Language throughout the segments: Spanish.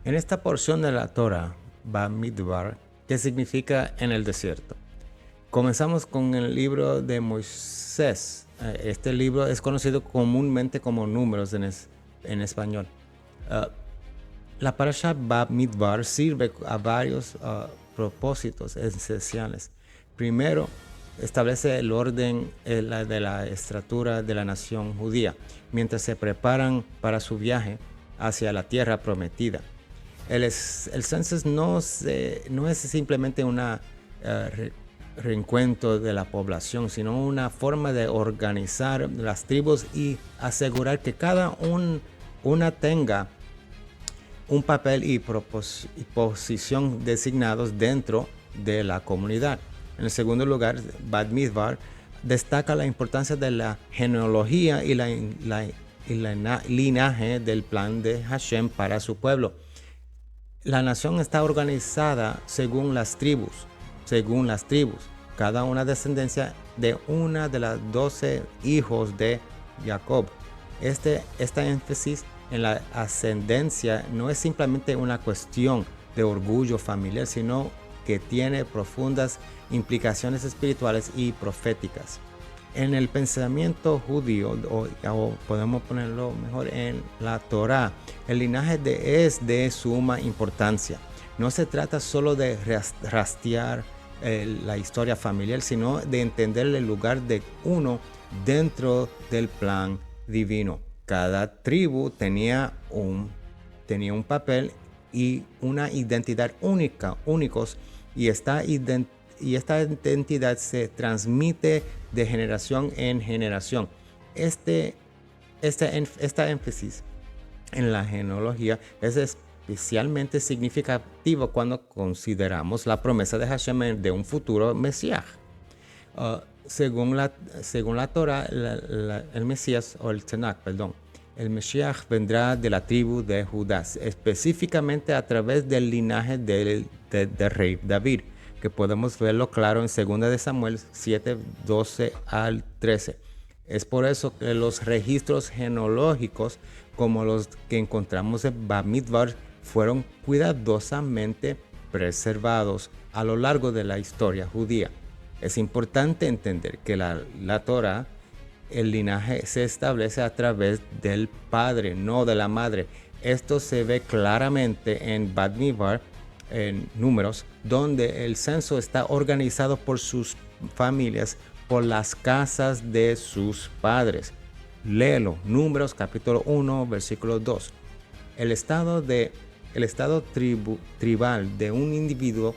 En esta porción de la Torah, Bamidbar, que significa en el desierto, comenzamos con el libro de Moisés. Este libro es conocido comúnmente como Números en español. La parasha Bamidbar sirve a varios propósitos esenciales. Primero, establece el orden de la estructura de la nación judía, mientras se preparan para su viaje hacia la tierra prometida. El census no es simplemente un reencuentro de la población, sino una forma de organizar las tribus y asegurar que cada una tenga un papel y posición designados dentro de la comunidad. En el segundo lugar, Bamidbar destaca la importancia de la genealogía y la linaje del plan de Hashem para su pueblo. La nación está organizada según las tribus. Cada una descendencia de una de las 12 hijos de Jacob. Esta énfasis en la ascendencia no es simplemente una cuestión de orgullo familiar, sino que tiene profundas implicaciones espirituales y proféticas. En el pensamiento judío, o podemos ponerlo mejor en la Torá, el linaje es de suma importancia. No se trata solo de rastrear la historia familiar, sino de entender el lugar de uno dentro del plan divino. Cada tribu tenía un papel y una identidad únicos, y esta identidad se transmite de generación en generación. Esta énfasis en la genealogía es especialmente significativo cuando consideramos la promesa de Hashem de un futuro Mesías. Según la Torah, el Mesías, o el Tanakh, el Mesías vendrá de la tribu de Judá, específicamente a través del linaje del rey David, que podemos verlo claro en 2 de Samuel 7, 12 al 13. Es por eso que los registros genealógicos, como los que encontramos en Bamidbar, fueron cuidadosamente preservados a lo largo de la historia judía. Es importante entender que la Torah, el linaje se establece a través del padre, no de la madre. Esto se ve claramente en Bamidbar, en Números, donde el censo está organizado por sus familias, por las casas de sus padres. Léelo, Números capítulo 1, versículo 2. El estado tribal de un individuo,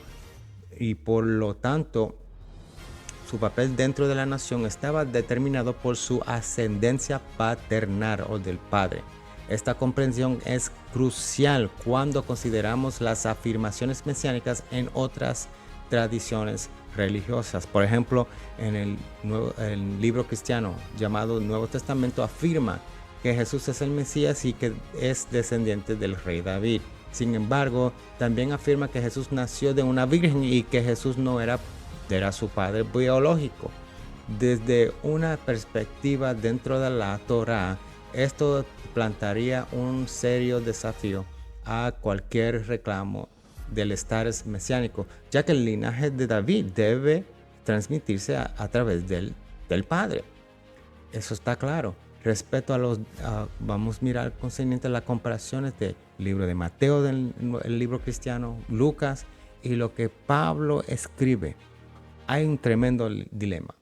y por lo tanto su papel dentro de la nación, estaba determinado por su ascendencia paternal o del padre. Esta comprensión es crucial cuando consideramos las afirmaciones mesiánicas en otras tradiciones religiosas. Por ejemplo, en el libro cristiano llamado Nuevo Testamento afirma que Jesús es el Mesías y que es descendiente del rey David. Sin embargo, también afirma que Jesús nació de una virgen y que Jesús no era su padre biológico. Desde una perspectiva dentro de la Torá, esto plantaría un serio desafío a cualquier reclamo del estatus mesiánico, ya que el linaje de David debe transmitirse a través del padre. Eso está claro. Respecto a vamos a mirar concerniente a las comparaciones del libro de Mateo, del libro cristiano, Lucas y lo que Pablo escribe. Hay un tremendo dilema.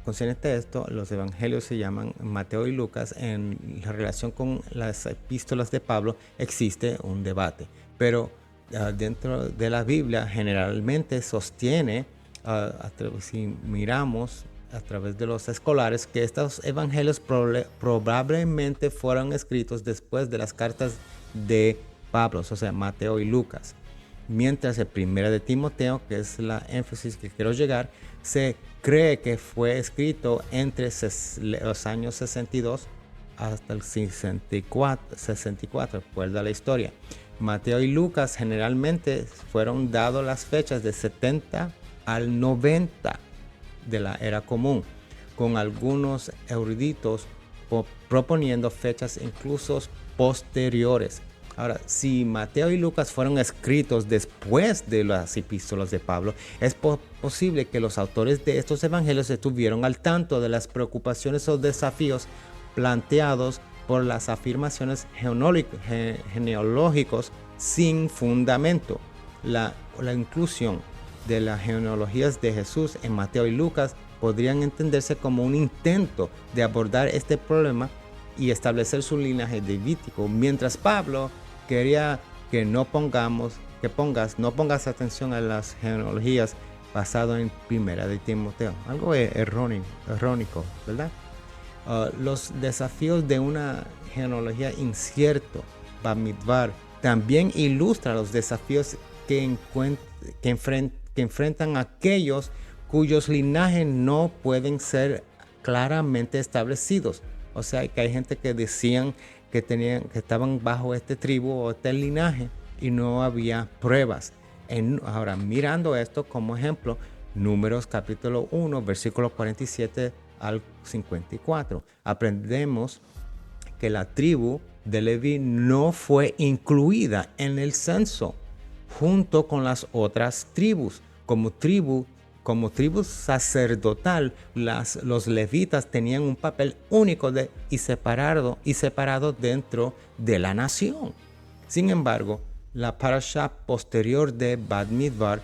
Concerniente a esto, los evangelios se llaman Mateo y Lucas. En la relación con las epístolas de Pablo existe un debate, pero dentro de la Biblia generalmente sostiene, si miramos a través de los escolares, que estos evangelios probablemente fueron escritos después de las cartas de Pablo, o sea, Mateo y Lucas. Mientras el primero de Timoteo, que es la énfasis que quiero llegar, se cree que fue escrito entre los años 62 hasta el 64, recuerda la historia. Mateo y Lucas generalmente fueron dados las fechas de 70 al 90 de la era común, con algunos eruditos proponiendo fechas incluso posteriores. Ahora, si Mateo y Lucas fueron escritos después de las epístolas de Pablo, es posible que los autores de estos evangelios estuvieron al tanto de las preocupaciones o desafíos planteados por las afirmaciones genealógicos sin fundamento. La inclusión de las genealogías de Jesús en Mateo y Lucas podrían entenderse como un intento de abordar este problema y establecer su linaje davídico, mientras Pablo quería que no pongas atención a las genealogías basado en Primera de Timoteo. Algo errónico, ¿verdad? Los desafíos de una genealogía incierto, Bamidbar, también ilustra los desafíos que enfrentan aquellos cuyos linajes no pueden ser claramente establecidos. O sea, que hay gente que decían que estaban bajo este tribu o este linaje y no había pruebas. Ahora, mirando esto como ejemplo, Números capítulo 1, versículo 47 al 54, aprendemos que la tribu de Leví no fue incluida en el censo junto con las otras tribus. Como tribu sacerdotal, los levitas tenían un papel único y separado dentro de la nación. Sin embargo, la parasha posterior de Bamidbar,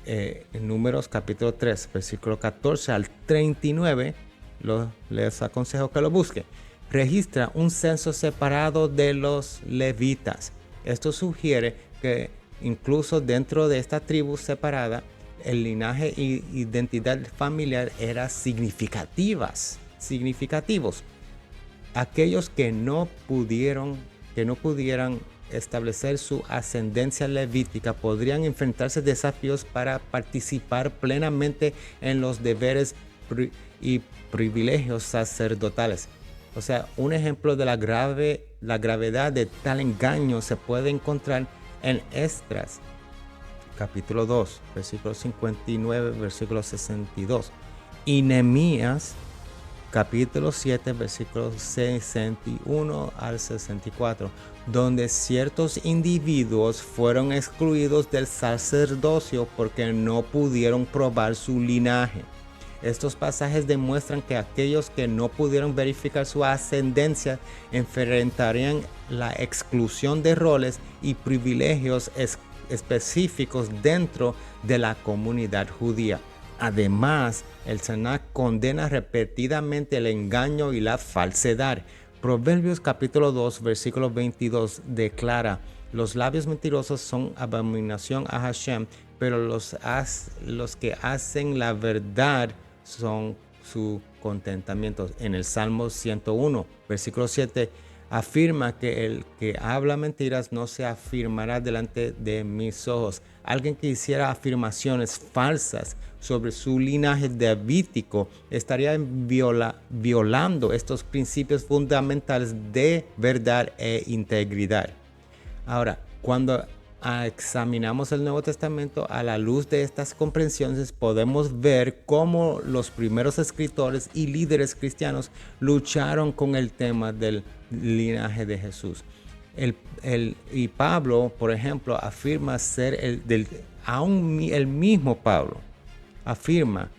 en Números capítulo 3, versículo 14 al 39, les aconsejo que lo busquen, registra un censo separado de los levitas. Esto sugiere que incluso dentro de esta tribu separada, el linaje e identidad familiar eran significativos. Aquellos que no pudieran establecer su ascendencia levítica podrían enfrentarse a desafíos para participar plenamente en los deberes y privilegios sacerdotales. O sea, un ejemplo de la gravedad de tal engaño se puede encontrar en Esdras capítulo 2, versículo 59, versículo 62. Y Nehemías, capítulo 7, versículos 61 al 64, donde ciertos individuos fueron excluidos del sacerdocio porque no pudieron probar su linaje. Estos pasajes demuestran que aquellos que no pudieron verificar su ascendencia enfrentarían la exclusión de roles y privilegios específicos dentro de la comunidad judía. Además, el Tanaj condena repetidamente el engaño y la falsedad. Proverbios capítulo 2, versículo 22 declara: los labios mentirosos son abominación a Hashem, pero los que hacen la verdad son su contentamiento. En el Salmo 101, versículo 7, afirma que el que habla mentiras no se afirmará delante de mis ojos. Alguien que hiciera afirmaciones falsas sobre su linaje davídico estaría violando estos principios fundamentales de verdad e integridad. Ahora, cuando examinamos el Nuevo Testamento a la luz de estas comprensiones, podemos ver cómo los primeros escritores y líderes cristianos lucharon con el tema del linaje de Jesús. Y Pablo, por ejemplo, afirma ser el mismo Pablo afirma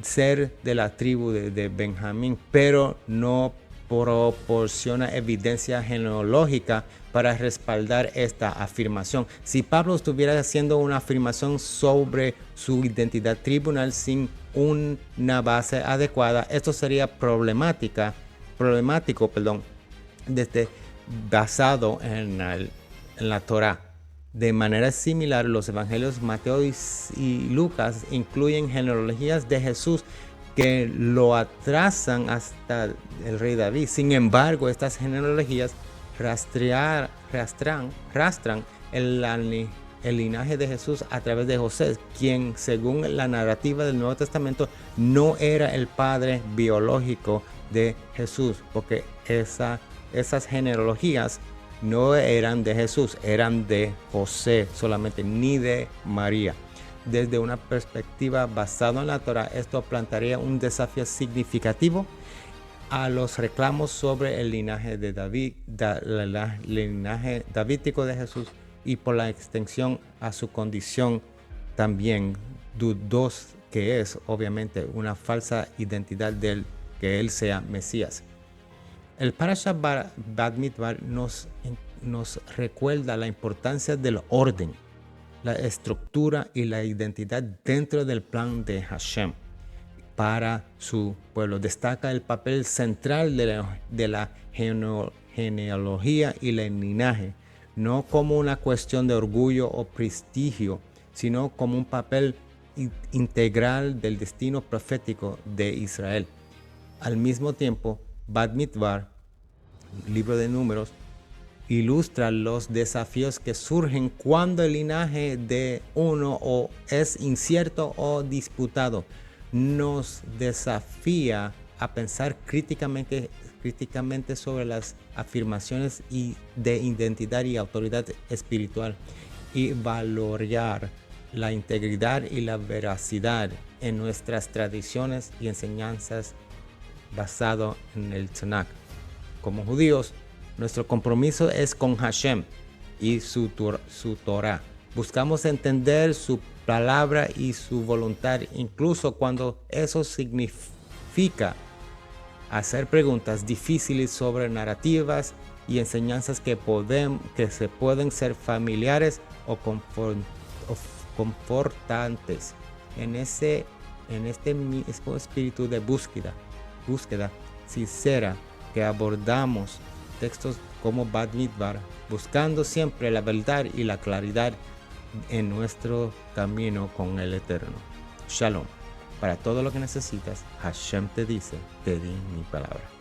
ser de la tribu de Benjamín, pero no proporciona evidencia genealógica para respaldar esta afirmación. Si Pablo estuviera haciendo una afirmación sobre su identidad tribunal sin una base adecuada, esto sería problemático, basado en la Torá. De manera similar, los evangelios Mateo y Lucas incluyen genealogías de Jesús que lo atrasan hasta el rey David. Sin embargo, estas genealogías rastran el linaje de Jesús a través de José, quien, según la narrativa del Nuevo Testamento, no era el padre biológico de Jesús, porque esas genealogías no eran de Jesús, eran de José solamente, ni de María. Desde una perspectiva basada en la Torá, esto plantearía un desafío significativo a los reclamos sobre el linaje de David, el linaje davídico de Jesús, y por la extensión a su condición también dudosa, que es obviamente una falsa identidad de que él sea Mesías. El Parashat Bamidbar nos recuerda la importancia del orden, la estructura y la identidad dentro del plan de Hashem para su pueblo. Destaca el papel central de la genealogía y el linaje, no como una cuestión de orgullo o prestigio, sino como un papel integral del destino profético de Israel. Al mismo tiempo, Bamidbar, libro de Números, ilustra los desafíos que surgen cuando el linaje de uno es incierto o disputado. Nos desafía a pensar críticamente sobre las afirmaciones de identidad y autoridad espiritual y valorar la integridad y la veracidad en nuestras tradiciones y enseñanzas basado en el Tanakh. Como judíos, nuestro compromiso es con Hashem y su Torah. Buscamos entender su palabra y su voluntad, incluso cuando eso significa hacer preguntas difíciles sobre narrativas y enseñanzas que se pueden ser familiares o confortantes. En este mismo espíritu de búsqueda sincera que abordamos textos como Bamidbar, buscando siempre la verdad y la claridad en nuestro camino con el Eterno. Shalom. Para todo lo que necesitas, Hashem te dice, te di mi palabra.